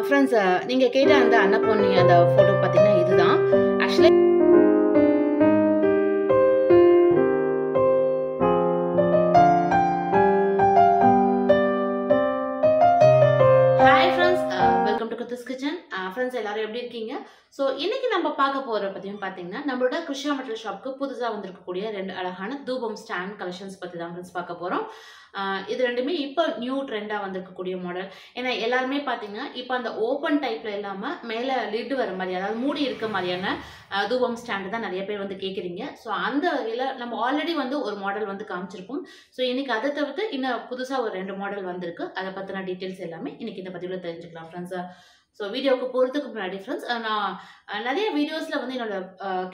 Friends, நீங்கள் கேட்ட அந்த அன்னபூர்ணி அந்த ஃபோட்டோ பார்த்தீங்கன்னா இதுதான் actually. Hi friends, welcome to Quddus kitchen. Friends எல்லாரும் எப்படி இருக்கீங்க? ஸோ இன்னைக்கு நம்ம பார்க்க போகிற பற்றியும் பார்த்தீங்கன்னா நம்மளோட கிருஷ்ணா மெட்டல் ஷாப்க்கு புதுசாக வந்திருக்கக்கூடிய 2 அழகான தூபம் ஸ்டாண்ட் கலெக்ஷன்ஸ் பற்றி தான் ஃப்ரெண்ட்ஸ் பார்க்க போகிறோம். இது ரெண்டுமே இப்போ நியூ ட்ரெண்டாக வந்திருக்கக்கூடிய மாடல். ஏன்னா எல்லாருமே பார்த்தீங்கன்னா இப்போ அந்த ஓப்பன் டைப்பில் இல்லாமல் மேலே லிட் வர மாதிரி, அதாவது மூடி இருக்க மாதிரியான தூபம் ஸ்டாண்டு தான் நிறைய பேர் வந்து கேட்குறீங்க. ஸோ அந்த இதில் நம்ம ஆல்ரெடி வந்து ஒரு மாடல் வந்து காமிச்சிருப்போம். ஸோ இன்னைக்கு அதை தவிர்த்து இன்னும் புதுசாக ஒரு 2 மாடல் வந்திருக்கு. அதை பற்றின டீட்டெயில்ஸ் எல்லாமே இன்னைக்கு இந்த பதிவில் தெரிஞ்சுக்கலாம் ஃப்ரெண்ட்ஸ். ஸோ வீடியோவுக்கு போகிறதுக்கு முன்னாடி ஃப்ரெண்ட்ஸ், நான் நிறைய வீடியோஸில் வந்து என்னோட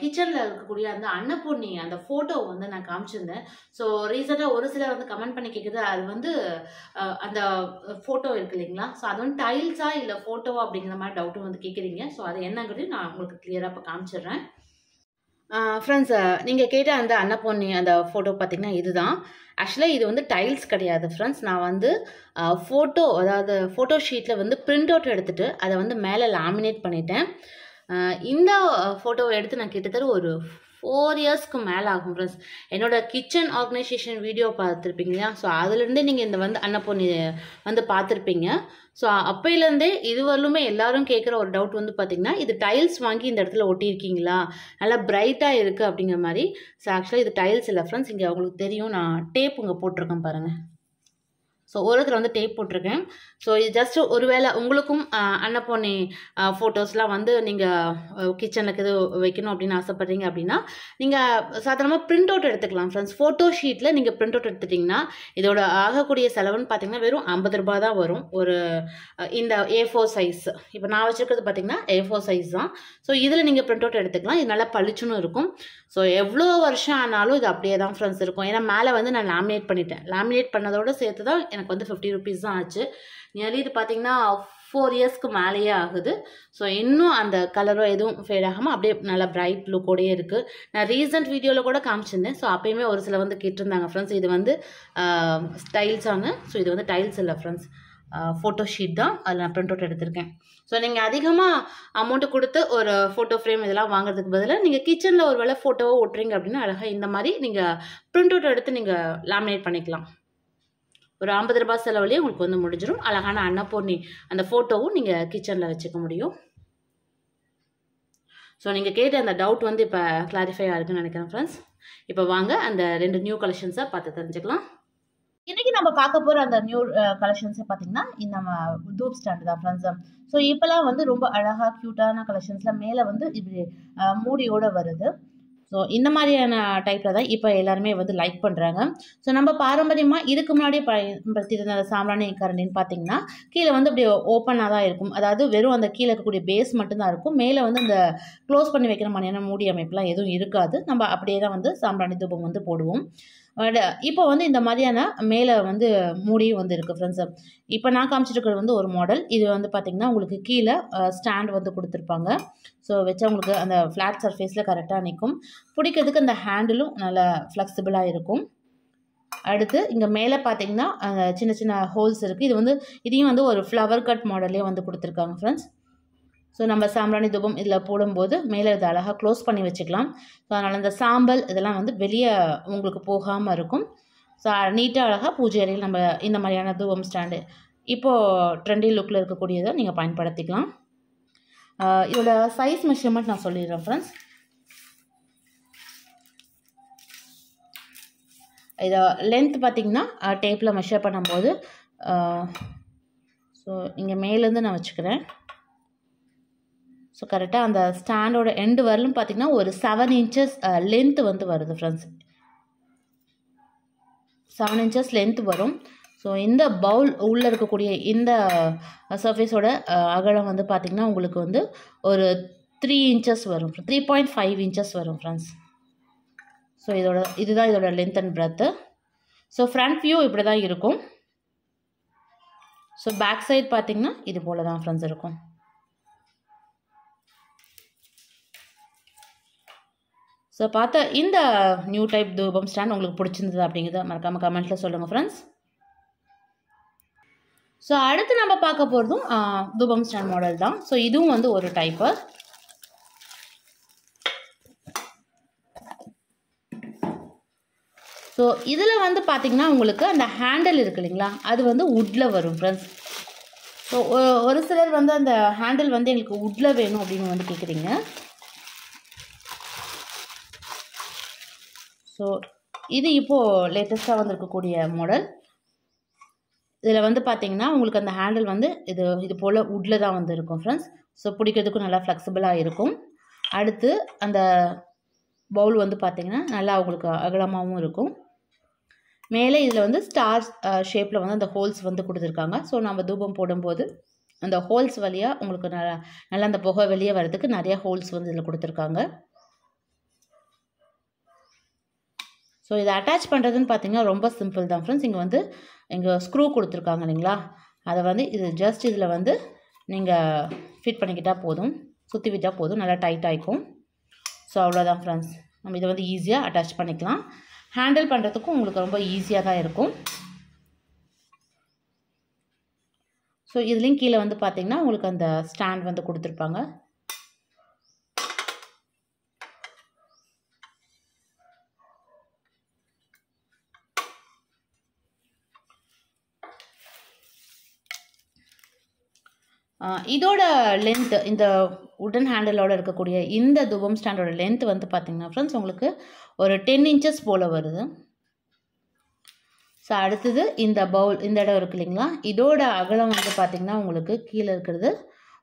கிச்சனில் இருக்கக்கூடிய அந்த அன்னபூர்ணி அந்த ஃபோட்டோ வந்து நான் காமிச்சிருந்தேன். ஸோ ரீசெண்டாக ஒரு சிலர் வந்து கமெண்ட் பண்ணி கேட்குது, அது வந்து அந்த ஃபோட்டோ இருக்கு இல்லைங்களா, ஸோ அது வந்து டைல்ஸா இல்லை ஃபோட்டோவா அப்படிங்கிற மாதிரி டவுட்டும் வந்து கேட்குறீங்க. ஸோ அது என்னங்கிறது நான் உங்களுக்கு கிளியராக இப்போ காமிச்சிடுறேன். ஃப்ரெண்ட்ஸ், நீங்கள் கேட்ட அந்த அன்னபூர்ணி அந்த ஃபோட்டோ பார்த்தீங்கன்னா இதுதான் ஆக்சுவலாக. இது வந்து டைல்ஸ் கிடையாது ஃப்ரெண்ட்ஸ். நான் வந்து ஃபோட்டோ, அதாவது ஃபோட்டோ ஷீட்டில் வந்து பிரிண்ட் அவுட் எடுத்துகிட்டு அதை வந்து மேலே லேமினேட் பண்ணிட்டேன். இந்த ஃபோட்டோவை எடுத்து நான் கிட்டத்தட்ட ஒரு 4 இயர்ஸ்க்கு மேலே ஆகும் ஃப்ரெண்ட்ஸ். என்னோட கிச்சன் ஆர்கனைசேஷன் வீடியோ பார்த்துருப்பீங்க இல்லையா, ஸோ அதுலேருந்தே நீங்கள் இந்த வந்து அன்னபூர்ணி வந்து பார்த்துருப்பீங்க. ஸோ அப்போலேருந்தே இதுவரையிலுமே எல்லாரும் கேட்குற ஒரு டவுட் வந்து பார்த்திங்கன்னா, இது டைல்ஸ் வாங்கி இந்த இடத்துல ஒட்டியிருக்கீங்களா, நல்லா பிரைட்டாக இருக்குது அப்படிங்கிற மாதிரி. ஸோ ஆக்சுவலாக இது டைல்ஸ் இல்லை ஃப்ரெண்ட்ஸ். இங்கே உங்களுக்கு தெரியும், நான் டேப் இங்கே போட்டிருக்கேன் பாருங்கள். ஸோ ஓரத்தில் வந்து டேப் போட்டிருக்கேன். ஸோ இது ஜஸ்ட் ஒருவேளை உங்களுக்கும் அன்னபூர்ணி ஃபோட்டோஸ்லாம் வந்து நீங்கள் கிச்சனுக்கு இது வைக்கணும் அப்படின்னு ஆசைப்பட்றீங்க அப்படின்னா நீங்கள் சாதாரணமாக பிரிண்ட் அவுட் எடுத்துக்கலாம் ஃப்ரெண்ட்ஸ். ஃபோட்டோ ஷீட்டில் நீங்கள் பிரிண்ட் அவுட் எடுத்துட்டிங்கன்னா இதோட ஆகக்கூடிய செலவுன்னு பார்த்தீங்கன்னா வெறும் 50 ரூபா தான் வரும். ஒரு இந்த A4 சைஸ், இப்போ நான் வச்சுருக்கிறது பார்த்தீங்கன்னா A4 சைஸ் தான். ஸோ இதில் நீங்கள் பிரிண்ட் அவுட் எடுத்துக்கலாம். இது நல்லா பளிச்சுன்னு இருக்கும். ஸோ எவ்வளோ வருஷம் ஆனாலும் இது அப்படியே தான் ஃப்ரெண்ட்ஸ் இருக்கும். ஏன்னா மேலே வந்து நான் லேமினேட் பண்ணிட்டேன். லேமினேட் பண்ணதோடு சேர்த்து தான் எனக்கு வந்து 50 ருபீஸ் தான் ஆச்சு. நியர்லி இது பார்த்தீங்கன்னா 4 இயர்ஸ்க்கு மேலேயே ஆகுது. ஸோ இன்னும் அந்த கலரோ எதுவும் ஃபேட் ஆகாமல் அப்படியே நல்லா பிரைட் லுக்கோடையே இருக்குது. நான் ரீசெண்ட் வீடியோவில் கூட காமிச்சிருந்தேன். ஸோ அப்போயுமே ஒரு சில வந்து கேட்டிருந்தாங்க ஃப்ரெண்ட்ஸ், இது வந்து டைல்ஸானு. ஸோ இது வந்து டைல்ஸ் இல்லை ஃப்ரெண்ட்ஸ், ஃபோட்டோ ஷீட் தான். அதில் நான் பிரிண்ட் அவுட் எடுத்திருக்கேன். ஸோ நீங்கள் அதிகமாக அமௌண்ட்டு கொடுத்து ஒரு ஃபோட்டோ ஃப்ரேம் இதெல்லாம் வாங்குறதுக்கு பதிலாக நீங்கள் கிச்சனில் ஒரு வேளை ஃபோட்டோவை ஒட்டுறீங்க அப்படின்னா அழகாக இந்த மாதிரி நீங்கள் பிரிண்ட் அவுட் எடுத்து நீங்கள் லேமினேட் பண்ணிக்கலாம். ஒரு 50 ரூபா செலவுலேயே உங்களுக்கு வந்து முடிஞ்சிடும். அழகான அன்னபூர்ணி அந்த ஃபோட்டோவும் நீங்கள் கிச்சனில் வச்சுக்க முடியும். ஸோ நீங்கள் கேட்ட அந்த டவுட் வந்து இப்போ கிளாரிஃபை ஆகுதுன்னு நினைக்கிறேன் ஃப்ரெண்ட்ஸ். இப்போ வாங்க அந்த 2 நியூ கலெக்ஷன்ஸை பார்த்து தெரிஞ்சுக்கலாம். இன்றைக்கி நம்ம பார்க்க போகிற அந்த நியூ கலெக்ஷன்ஸை பார்த்தீங்கன்னா இந்த தூப் ஸ்டாண்டு தான் ஃப்ரெண்ட்ஸ். ஸோ இப்போலாம் வந்து ரொம்ப அழகாக க்யூட்டான கலெக்ஷன்ஸில் மேலே வந்து இப்படி மூடியோடு வருது. ஸோ இந்த மாதிரியான டைப்பில் தான் இப்போ எல்லாருமே வந்து லைக் பண்ணுறாங்க. ஸோ நம்ம பாரம்பரியமாக இதுக்கு முன்னாடியே பயன்படுத்தியிருந்த அந்த சாம்பிராணி கரண்டின்னு பார்த்தீங்கன்னா கீழே வந்து அப்படி ஓப்பனாக தான் இருக்கும். அதாவது வெறும் அந்த கீழே இருக்கக்கூடிய பேஸ் மட்டும்தான் இருக்கும். மேலே வந்து அந்த க்ளோஸ் பண்ணி வைக்கிற மாதிரியான மூடி அமைப்புலாம் எதுவும் இருக்காது. நம்ம அப்படியே தான் வந்து சாம்பிராணி தூபம் வந்து போடுவோம். இப்போ வந்து இந்த மாதிரியான மேலே வந்து மூடியும் வந்து இருக்குது ஃப்ரெண்ட்ஸ். இப்போ நான் காமிச்சிருக்கிறது வந்து ஒரு மாடல். இது வந்து பார்த்திங்கன்னா உங்களுக்கு கீழே ஸ்டாண்ட் வந்து கொடுத்துருப்பாங்க. ஸோ வச்சா உங்களுக்கு அந்த ஃப்ளாட் சர்ஃபேஸில் கரெக்டாக நிற்கும். பிடிக்கிறதுக்கு அந்த ஹேண்டிலும் நல்லா ஃப்ளெக்சிபிளாக இருக்கும். அடுத்து இங்கே மேலே பார்த்தீங்கன்னா சின்ன சின்ன ஹோல்ஸ் இருக்குது. இது வந்து இதையும் வந்து ஒரு ஃப்ளவர் கட் மாடல்லே வந்து கொடுத்துருக்காங்க ஃப்ரெண்ட்ஸ். ஸோ நம்ம சாம்பிராணி தூபம் இதில் போடும்போது மேலே இதை அழகாக க்ளோஸ் பண்ணி வச்சுக்கலாம். ஸோ அதனால் இந்த சாம்பல் இதெல்லாம் வந்து வெளியே உங்களுக்கு போகாமல் இருக்கும். ஸோ நீட்டாக அழகாக பூஜை அறையில் நம்ம இந்த மாதிரியான தூபம் ஸ்டாண்டு இப்போது ட்ரெண்டி லுக்கில் இருக்கக்கூடியதை நீங்கள் பயன்படுத்திக்கலாம். இதோட சைஸ் மெஷர்மெண்ட் நான் சொல்லிடுறேன் ஃப்ரெண்ட்ஸ். இதை லென்த் பார்த்திங்கன்னா டேப்பில் மெஷர் பண்ணும்போது ஸோ இங்கே மேலேருந்து நான் வச்சுக்கிறேன். ஸோ கரெக்டாக அந்த ஸ்டாண்டோட எண்டு வரலும் பார்த்திங்கன்னா ஒரு 7 இன்ச்சஸ் லென்த்து வந்து வருது ஃப்ரெண்ட்ஸ். 7 இன்ச்சஸ் லென்த் வரும். ஸோ இந்த பவுல் உள்ளே இருக்கக்கூடிய இந்த சர்ஃபேஸோட அகலம் வந்து பார்த்திங்கன்னா உங்களுக்கு வந்து ஒரு 3 இன்ச்சஸ் வரும், 3.5 இன்ச்சஸ் வரும் ஃப்ரெண்ட்ஸ். ஸோ இதுதான் இதோட length and breadth. So front view இப்படி தான் இருக்கும். ஸோ பேக் சைட் பார்த்திங்கன்னா இது போல் தான் ஃப்ரெண்ட்ஸ் இருக்கும். ஸோ பார்த்த இந்த நியூ டைப் தூபம் ஸ்டாண்ட் உங்களுக்கு பிடிச்சிருந்தது அப்படிங்கிறத மறக்காமல் கமெண்ட்டில் சொல்லுங்கள் ஃப்ரெண்ட்ஸ். ஸோ அடுத்து நம்ம பார்க்க போகிறதும் தூபம் ஸ்டாண்ட் மாடல் தான். ஸோ இதுவும் வந்து ஒரு டைப்பு. ஸோ இதில் வந்து பார்த்திங்கன்னா உங்களுக்கு அந்த ஹேண்டில் இருக்குது இல்லைங்களா, அது வந்து வுட்டில் வரும் ஃப்ரெண்ட்ஸ். ஸோ ஒரு சிலர் வந்து அந்த ஹேண்டில் வந்து எங்களுக்கு வுட்டில் வேணும் அப்படின்னு வந்து கேட்குறீங்க. ஸோ இது இப்போது லேட்டஸ்ட்டாக வந்திருக்கக்கூடிய மாடல். இதில் வந்து பார்த்திங்கன்னா உங்களுக்கு அந்த ஹேண்டில் வந்து இது போல் வுட்டில் தான் வந்து இருக்கும் ஃப்ரெண்ட்ஸ். ஸோ பிடிக்கிறதுக்கும் நல்லா ஃப்ளெக்சிபிளாக இருக்கும். அடுத்து அந்த பவுல் வந்து பார்த்திங்கன்னா நல்லா உங்களுக்கு அகலமாகவும் இருக்கும். மேலே இதில் வந்து ஸ்டார் ஷேப்பில் வந்து அந்த ஹோல்ஸ் வந்து கொடுத்துருக்காங்க. ஸோ நம்ம தூபம் போடும்போது அந்த ஹோல்ஸ் வழியாக உங்களுக்கு நல்லா அந்த புகை வெளியே வர்றதுக்கு நிறைய ஹோல்ஸ் வந்து இதில் கொடுத்துருக்காங்க. ஸோ இதை அட்டாச் பண்ணுறதுன்னு பார்த்தீங்கன்னா ரொம்ப சிம்பிள் தான் ஃப்ரெண்ட்ஸ். இங்கே ஸ்க்ரூ கொடுத்துருக்காங்க இல்லைங்களா, அதை வந்து ஜஸ்ட் இதில் வந்து நீங்கள் ஃபிட் பண்ணிக்கிட்டால் போதும், சுற்றி விட்டால் போதும், நல்லா டைட் ஆகிக்கும். ஸோ அவ்வளோதான் ஃப்ரெண்ட்ஸ். நம்ம இதை வந்து ஈஸியாக அட்டாச் பண்ணிக்கலாம். ஹேண்டில் பண்ணுறதுக்கும் உங்களுக்கு ரொம்ப ஈஸியாக தான் இருக்கும். ஸோ இதுலேயும் கீழே வந்து பார்த்திங்கன்னா உங்களுக்கு அந்த ஸ்டாண்ட் வந்து கொடுத்துருப்பாங்க. இதோட லென்த், இந்த உடன் ஹேண்டிலோட இருக்கக்கூடிய இந்த தூபம் ஸ்டாண்டோட லென்த் வந்து பார்த்திங்கன்னா ஃப்ரெண்ட்ஸ் உங்களுக்கு ஒரு 10 inches போல் வருது. ஸோ அடுத்தது இந்த பவுல், இந்த இடம் இருக்குது இல்லைங்களா, இதோட அகலம் வந்து பார்த்திங்கன்னா உங்களுக்கு கீழே இருக்கிறது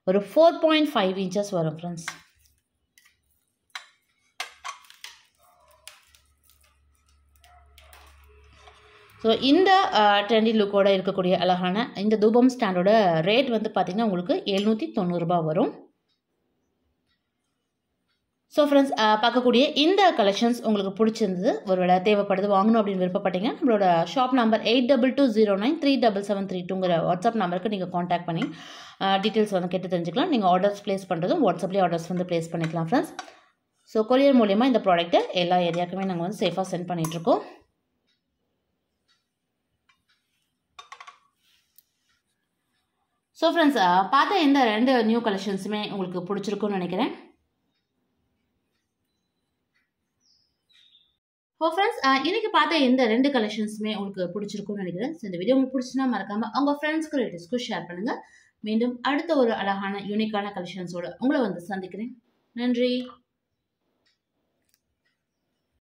ஒரு 4.5 inches வரும் ஃப்ரெண்ட்ஸ். ஸோ இந்த ட்ரெண்டி லுக்கோட இருக்கக்கூடிய அழகான இந்த தூபம் ஸ்டாண்டோட ரேட் வந்து பார்த்திங்கன்னா உங்களுக்கு 790 ரூபாய் வரும். ஸோ ஃப்ரெண்ட்ஸ், பார்க்கக்கூடிய இந்த கலெக்ஷன்ஸ் உங்களுக்கு பிடிச்சிருந்தது, ஒருவேளை தேவைப்படுது, வாங்கணும் அப்படின்னு விருப்பப்பட்டீங்க, நம்மளோட ஷாப் நம்பர் 8220937732ங்கிற வாட்ஸ்அப் நம்பருக்கு நீங்கள் காண்டாக்ட் பண்ணி டீட்டெயில்ஸ் வந்து கேட்டு தெரிஞ்சுக்கலாம். நீங்கள் ஆர்டர்ஸ் ப்ளேஸ் பண்ணுறதும் வாட்ஸ்அப்லேயே ஆர்டர்ஸ் வந்து ப்ளேஸ் பண்ணிக்கலாம் ஃப்ரெண்ட்ஸ். ஸோ கொரியர் மூலிமா இந்த ப்ராடக்ட்டை எல்லா ஏரியாவுக்குமே நாங்கள் வந்து சேஃபாக சென்ட் பண்ணிகிட்ருக்கோம். ஸோ ஃப்ரெண்ட்ஸ், பார்த்த இந்த 2 நியூ கலெக்ஷன்ஸுமே உங்களுக்கு பிடிச்சிருக்குன்னு நினைக்கிறேன். ஃப்ரெண்ட்ஸ், இன்றைக்கி பார்த்த இந்த 2 கலெக்ஷன்ஸுமே உங்களுக்கு பிடிச்சிருக்குன்னு நினைக்கிறேன். ஸோ இந்த வீடியோ உங்களுக்கு பிடிச்சினா மறக்காமல் உங்கள் ஃப்ரெண்ட்ஸ்க்கு ரிலேட்டிவ்ஸ்க்கு ஷேர் பண்ணுங்கள். மீண்டும் அடுத்த ஒரு அழகான யூனிக்கான கலெக்ஷன்ஸோடு உங்களை வந்து சந்திக்கிறேன். நன்றி.